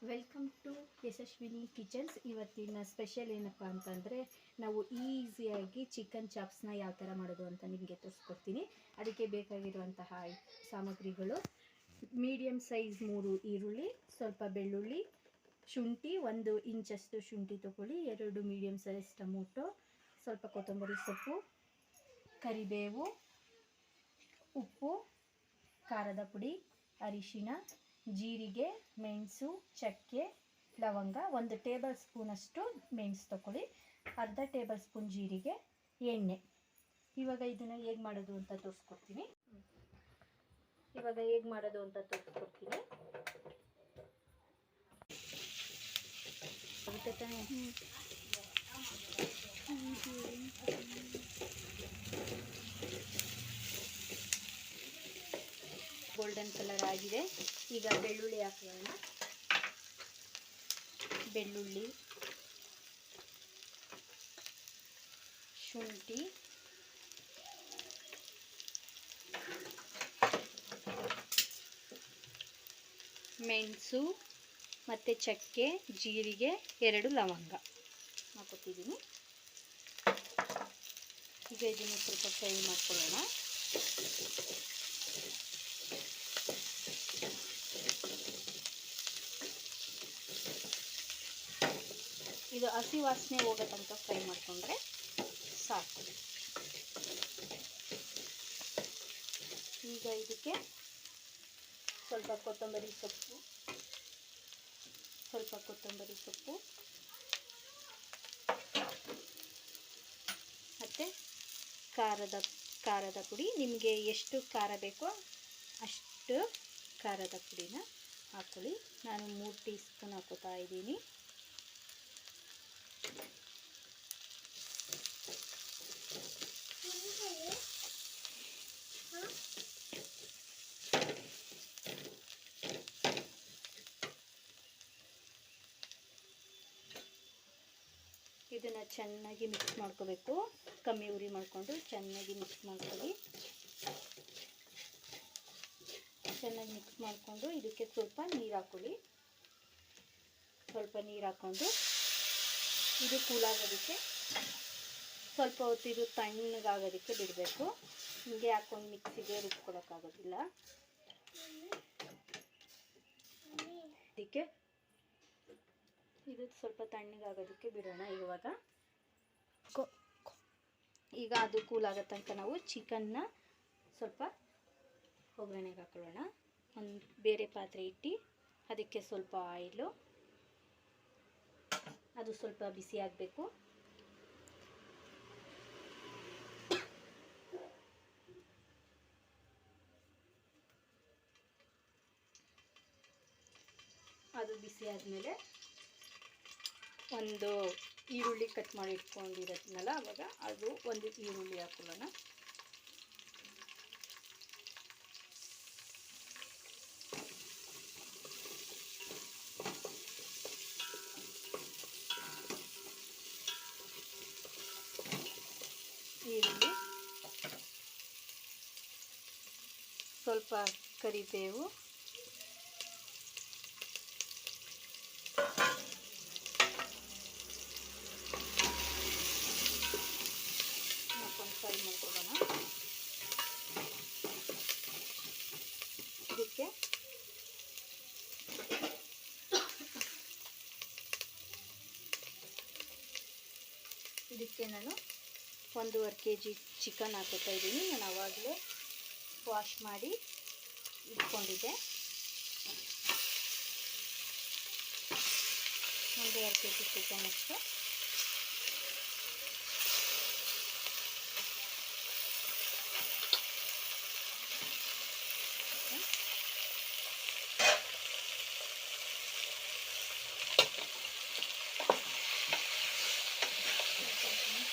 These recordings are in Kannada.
Welcome to Yashaswini kitchens. ಇವತ್ತಿನ ಸ್ಪೆಷಲ್ ಏನಪ್ಪ ಅಂತಂದರೆ ನಾವು ಈಸಿಯಾಗಿ ಚಿಕನ್ ಚಾಪ್ಸ್ನ ಯಾವ ಥರ ಮಾಡೋದು ಅಂತ ನಿಮಗೆ ತೋರಿಸ್ಕೊಡ್ತೀನಿ. ಅದಕ್ಕೆ ಬೇಕಾಗಿರುವಂತಹ ಸಾಮಗ್ರಿಗಳು: ಮೀಡಿಯಮ್ ಸೈಜ್ 3 ಈರುಳ್ಳಿ, ಸ್ವಲ್ಪ ಬೆಳ್ಳುಳ್ಳಿ, ಶುಂಠಿ 1 ಇಂಚಷ್ಟು ಶುಂಠಿ ತೊಗೊಳ್ಳಿ, 2 ಮೀಡಿಯಮ್ ಸೈಜ್ ಟೊಮೊಟೊ, ಸ್ವಲ್ಪ ಕೊತ್ತಂಬರಿ ಸೊಪ್ಪು, ಕರಿಬೇವು, ಉಪ್ಪು, ಖಾರದ ಪುಡಿ, ಅರಿಶಿಣ, ಜೀರಿಗೆ, ಮೆಣಸು, ಚಕ್ಕೆ, ಲವಂಗ, 1 ಟೇಬಲ್ ಸ್ಪೂನಷ್ಟು ಮೆಣಸು ತಗೊಳ್ಳಿ, ಅರ್ಧ ಟೇಬಲ್ ಸ್ಪೂನ್ ಜೀರಿಗೆ, ಎಣ್ಣೆ. ಇವಾಗ ಇದನ್ನು ಹೇಗೆ ಮಾಡೋದು ಅಂತ ತೋರಿಸ್ಕೊಡ್ತೀನಿ. ಗೋಲ್ಡನ್ ಕಲರ್ ಆಗಿದೆ. ಈಗ ಬೆಳ್ಳುಳ್ಳಿ ಹಾಕೋಣ. ಬೆಳ್ಳುಳ್ಳಿ, ಶುಂಠಿ, ಮೆಣಸು ಮತ್ತು ಚಕ್ಕೆ, ಜೀರಿಗೆ, 2 ಲವಂಗ ಹಾಕೋತಿದ್ದೀನಿ. ಈಗ ಇದನ್ನು ಸ್ವಲ್ಪ ಫ್ರೈ ಮಾಡ್ಕೊಳ್ಳೋಣ. ಇದು ಹಸಿ ವಾಸನೆ ಹೋಗೋ ತನಕ ಫ್ರೈ ಮಾಡಿಕೊಂಡ್ರೆ ಸಾಕು. ಈಗ ಇದಕ್ಕೆ ಸ್ವಲ್ಪ ಕೊತ್ತಂಬರಿ ಸೊಪ್ಪು ಮತ್ತು ಖಾರದ ಪುಡಿ. ನಿಮಗೆ ಎಷ್ಟು ಖಾರ ಬೇಕೋ ಅಷ್ಟು ಖಾರದ ಪುಡಿನ ಹಾಕ್ಕೊಳ್ಳಿ. ನಾನು 3 ಟೀ ಸ್ಪೂನ್ ಹಾಕೋತಾ ಇದ್ದೀನಿ. ಇದನ್ನು ಚೆನ್ನಾಗಿ ಮಿಕ್ಸ್ ಮಾಡ್ಕೋಬೇಕು. ಕಮ್ಮಿ ಉರಿ ಮಾಡಿಕೊಂಡು ಚೆನ್ನಾಗಿ ಮಿಕ್ಸ್ ಮಾಡ್ಕೊಳ್ಳಿ. ಚೆನ್ನಾಗಿ ಮಿಕ್ಸ್ ಮಾಡಿಕೊಂಡು ಇದಕ್ಕೆ ಸ್ವಲ್ಪ ನೀರು ಹಾಕ್ಕೊಳ್ಳಿ. ಸ್ವಲ್ಪ ನೀರು ಹಾಕ್ಕೊಂಡು ಇದು ಕೂಲಾಗೋದಕ್ಕೆ ಸ್ವಲ್ಪ ಹೊತ್ತು ಇದು ತಣ್ಣಗಾಗೋದಕ್ಕೆ ಬಿಡಬೇಕು. ಹಿಂಗೆ ಹಾಕ್ಕೊಂಡು ಮಿಕ್ಸಿಗೆ ರುಬ್ಕೊಳಕ್ಕಾಗೋದಿಲ್ಲ. ಅದಕ್ಕೆ ಇದು ಸ್ವಲ್ಪ ತಣ್ಣಗಾಗೋದಕ್ಕೆ ಬಿಡೋಣ. ಈಗ ಅದು ಕೂಲಾಗೋ ತನಕ ನಾವು ಚಿಕನ್ನ ಸ್ವಲ್ಪ ಒಗ್ಗರಣೆಗೆ ಹಾಕೊಳ್ಳೋಣ. ಒಂದು ಬೇರೆ ಪಾತ್ರೆ ಇಟ್ಟು ಅದಕ್ಕೆ ಸ್ವಲ್ಪ ಆಯಿಲು, ಅದು ಸ್ವಲ್ಪ ಬಿಸಿ ಆಗಬೇಕು. ಅದು ಬಿಸಿ ಆದಮೇಲೆ ಒಂದು ಈರುಳ್ಳಿ ಕಟ್ ಮಾಡಿ ಇಟ್ಕೊಂಡಿರೋದ್ನಲ್ಲ, ಆವಾಗ ಅದು 1 ಈರುಳ್ಳಿ ಹಾಕೊಳ್ಳೋಣ. ಈರುಳ್ಳಿ, ಸ್ವಲ್ಪ ಕರಿಬೇವು, ಫ್ರೈ ಮಾಡ್ಕೊಳ್ಳೋಣ. ಇದಕ್ಕೆ ನಾನು 1.5 kg ಚಿಕನ್ ಹಾಕೋತಾ ಇದ್ದೀನಿ. ನಾನು ಆವಾಗಲೇ ವಾಶ್ ಮಾಡಿ ಇಟ್ಕೊಂಡಿದ್ದೆ. 1.5 kg ಚಿಕನ್ ಅಷ್ಟು.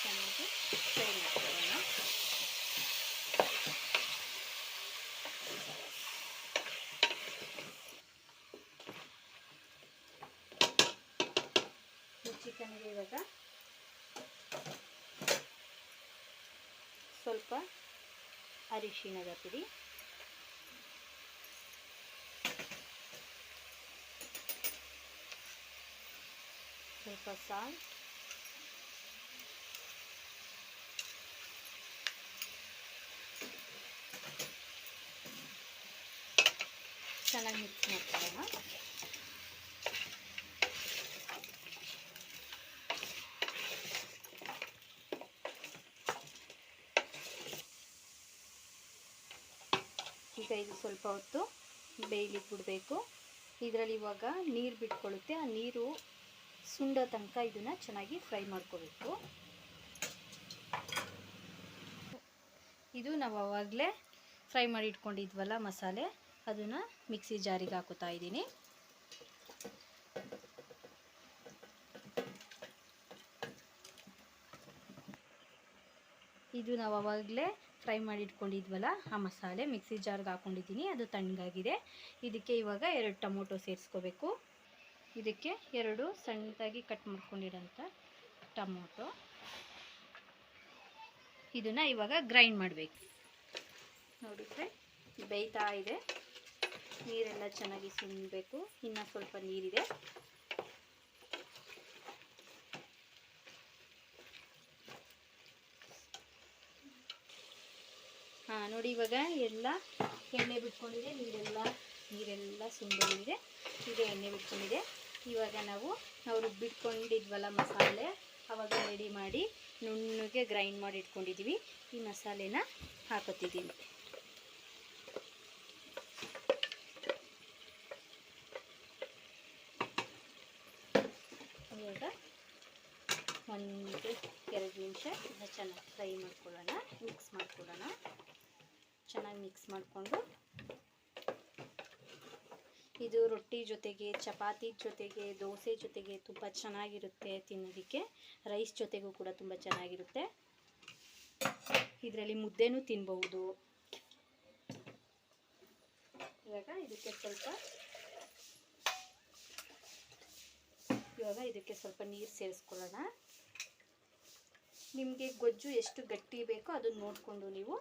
ಚೆನ್ನಾಗಿ ಫ್ರೈ ಮಾಡ್ಕೊಳ್ಳೋಣ. ಚಿಕನ್ಗೆ ಇವಾಗ ಸ್ವಲ್ಪ ಅರಿಶಿಣದ ಪುಡಿ, ಸ್ವಲ್ಪ ಸಾಲ್ಟ್, ಚೆನ್ನಾಗಿ ಮಿಕ್ಸ್ ಮಾಡ್ಕೊಳ್ಳೋಣ. ಈಗ ಇದು ಸ್ವಲ್ಪ ಹೊತ್ತು ಬೇಯಲಿಕ್ಕೆ ಬಿಡಬೇಕು. ಇದರಲ್ಲಿ ಇವಾಗ ನೀರು ಬಿಟ್ಕೊಳ್ಳುತ್ತೆ. ಆ ನೀರು ಸುಂಡೋ ತನಕ ಇದನ್ನು ಚೆನ್ನಾಗಿ ಫ್ರೈ ಮಾಡ್ಕೋಬೇಕು. ಇದು ನಾವು ಆವಾಗಲೇ ಫ್ರೈ ಮಾಡಿ ಇಟ್ಕೊಂಡಿದ್ವಲ್ಲ ಮಸಾಲೆ, ಅದನ್ನು ಮಿಕ್ಸಿ ಜಾರಿಗೆ ಹಾಕೋತಾ ಇದ್ದೀನಿ. ಇದು ನಾವು ಆವಾಗಲೇ ಫ್ರೈ ಮಾಡಿ ಇಟ್ಕೊಂಡಿದ್ವಲ್ಲ ಆ ಮಸಾಲೆ ಮಿಕ್ಸಿ ಜಾರ್ಗೆ ಹಾಕ್ಕೊಂಡಿದ್ದೀನಿ. ಅದು ತಣ್ಣಗಾಗಿದೆ. ಇದಕ್ಕೆ ಇವಾಗ 2 ಟೊಮೊಟೊ ಸೇರಿಸ್ಕೋಬೇಕು. ಇದಕ್ಕೆ 2 ಸಣ್ಣದಾಗಿ ಕಟ್ ಮಾಡ್ಕೊಂಡಿರೋಂಥ ಟೊಮೊಟೊ, ಇದನ್ನು ಇವಾಗ ಗ್ರೈಂಡ್ ಮಾಡಬೇಕು. ನೋಡಿದ್ರೆ ಬೇಯ್ತಾ ಇದೆ. ನೀರೆಲ್ಲ ಚೆನ್ನಾಗಿ ಸುಮ್ಮಬೇಕು. ಇನ್ನು ಸ್ವಲ್ಪ ನೀರಿದೆ. ನೋಡಿ ಇವಾಗ ಎಲ್ಲ ಎಣ್ಣೆ ಬಿಟ್ಕೊಂಡಿದೆ. ನೀರೆಲ್ಲ ಸುಂದರಿದೆ. ಈಗ ಎಣ್ಣೆ ಬಿಟ್ಕೊಂಡಿದೆ. ಇವಾಗ ನಾವು ರುಬ್ಬಿಟ್ಕೊಂಡಿದ್ವಲ್ಲ ಮಸಾಲೆ, ಆವಾಗ ರೆಡಿ ಮಾಡಿ ನುಣ್ಣಗೆ ಗ್ರೈಂಡ್ ಮಾಡಿ ಇಟ್ಕೊಂಡಿದ್ದೀವಿ. ಈ ಮಸಾಲೆನ ಹಾಕೋತಿದ್ದೀನಿ. ಇವಾಗ 1-2 ನಿಮಿಷ ಇದನ್ನ ಚೆನ್ನಾಗಿ ಫ್ರೈ ಮಾಡ್ಕೊಳ್ಳೋಣ, ಮಿಕ್ಸ್ ಮಾಡ್ಕೊಳ್ಳೋಣ. ಚೆನ್ನಾಗಿ ಮಿಕ್ಸ್ ಮಾಡಿಕೊಂಡು ಇದು ರೊಟ್ಟಿ ಜೊತೆಗೆ, ಚಪಾತಿ ಜೊತೆಗೆ, ದೋಸೆ ಜೊತೆಗೆ ತುಂಬ ಚೆನ್ನಾಗಿರುತ್ತೆ ತಿನ್ನೋದಕ್ಕೆ. ರೈಸ್ ಜೊತೆಗೂ ಕೂಡ ತುಂಬ ಚೆನ್ನಾಗಿರುತ್ತೆ. ಇದರಲ್ಲಿ ಮುದ್ದೆನೂ ತಿನ್ಬಹುದು. ಇವಾಗ ಇದಕ್ಕೆ ಸ್ವಲ್ಪ ನೀರು ಸೇರಿಸ್ಕೊಳ್ಳೋಣ. ನಿಮಗೆ ಗೊಜ್ಜು ಎಷ್ಟು ಗಟ್ಟಿ ಬೇಕೋ ಅದನ್ನು ನೋಡಿಕೊಂಡು ನೀವು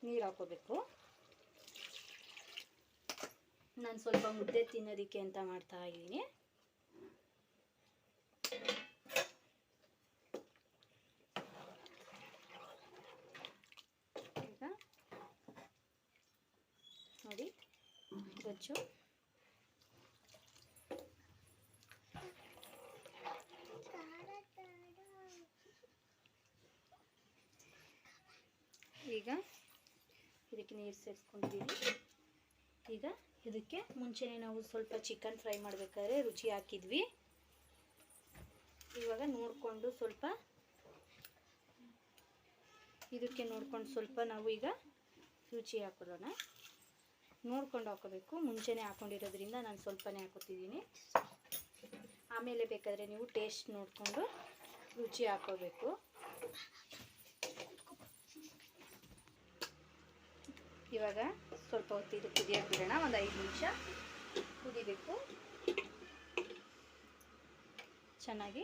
ನೀರು ಹಾಕೋಬೇಕು. ನಾನು ಸ್ವಲ್ಪ ಮುದ್ದೆ ತಿನ್ನೋದಕ್ಕೆ ಅಂತ ಮಾಡ್ತಾ ಇದ್ದೀನಿ. ಈಗ ನೋಡಿ ಗೊಜ್ಜು ಈಗ ಇದಕ್ಕೆ ನೀರು ಸೇರಿಸ್ಕೊಂಡಿದ್ದೀವಿ. ಈಗ ಇದಕ್ಕೆ ಮುಂಚೆನೇ ನಾವು ಸ್ವಲ್ಪ ಚಿಕನ್ ಫ್ರೈ ಮಾಡಬೇಕಾದ್ರೆ ರುಚಿ ಹಾಕಿದ್ವಿ. ಇವಾಗ ನೋಡಿಕೊಂಡು ಸ್ವಲ್ಪ ನಾವು ಈಗ ರುಚಿ ಹಾಕೊಳ್ಳೋಣ. ನೋಡ್ಕೊಂಡು ಹಾಕೋಬೇಕು. ಮುಂಚೆನೇ ಹಾಕೊಂಡಿರೋದ್ರಿಂದ ನಾನು ಸ್ವಲ್ಪನೇ ಹಾಕೋತಿದ್ದೀನಿ. ಆಮೇಲೆ ಬೇಕಾದರೆ ನೀವು ಟೇಸ್ಟ್ ನೋಡಿಕೊಂಡು ರುಚಿ ಹಾಕೋಬೇಕು. ಇವಾಗ ಸ್ವಲ್ಪ ಹೊತ್ತು ಇದು ಕುದಿಯೋಕೆ ಬಿಡೋಣ. ಒಂದು 5 ನಿಮಿಷ ಕುದಿಬೇಕು ಚೆನ್ನಾಗಿ.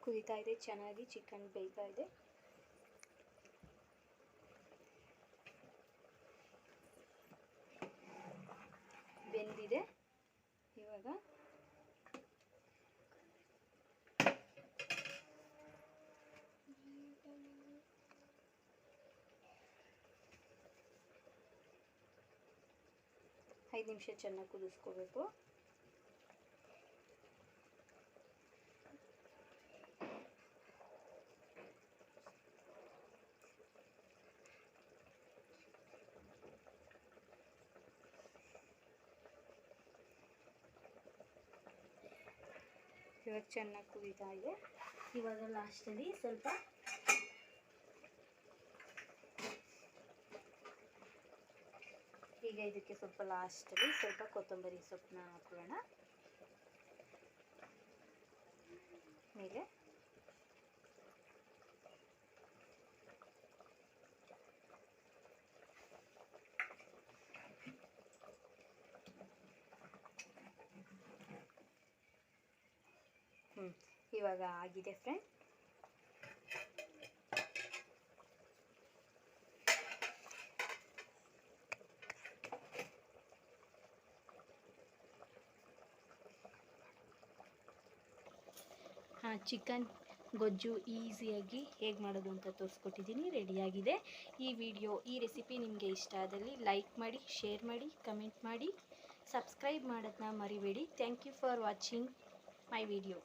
ಕುದೀತಾ ಇದೆ ಚೆನ್ನಾಗಿ. ಚಿಕನ್ ಬೇಯ್ತಾ ಇದೆ. ಬೆಂದಿದೆ. ಇವಾಗ ಐದು ನಿಮಿಷ ಚೆನ್ನಾಗಿ ಕುದಿಸ್ಕೋಬೇಕು. ಇವಾಗ ಚೆನ್ನಾಗಿ ಕುದೀತಾ ಇದೆ. ಇವಾಗ ಲಾಸ್ಟಲ್ಲಿ ಸ್ವಲ್ಪ ಇದಕ್ಕೆ ಸ್ವಲ್ಪ ಲಾಸ್ಟಲ್ಲಿ ಸ್ವಲ್ಪ ಕೊತ್ತಂಬರಿ ಸೊಪ್ಪನ್ನ ಹಾಕೊಳ್ಳೋಣ ಮೇಲೆ. ಇವಾಗ ಆಗಿದೆ ಫ್ರೆಂಡ್. ಚಿಕನ್ ಗೊಜ್ಜು ಈಸಿಯಾಗಿ ಹೇಗೆ ಮಾಡೋದು ಅಂತ ತೋರಿಸ್ಕೊಟ್ಟಿದ್ದೀನಿ, ರೆಡಿಯಾಗಿದೆ. ಈ ರೆಸಿಪಿ ನಿಮಗೆ ಇಷ್ಟ ಆದಲ್ಲಿ ಲೈಕ್ ಮಾಡಿ, ಶೇರ್ ಮಾಡಿ, ಕಮೆಂಟ್ ಮಾಡಿ, ಸಬ್ಸ್ಕ್ರೈಬ್ ಮಾಡೋದನ್ನ ಮರಿಬೇಡಿ. Thank you for watching my video.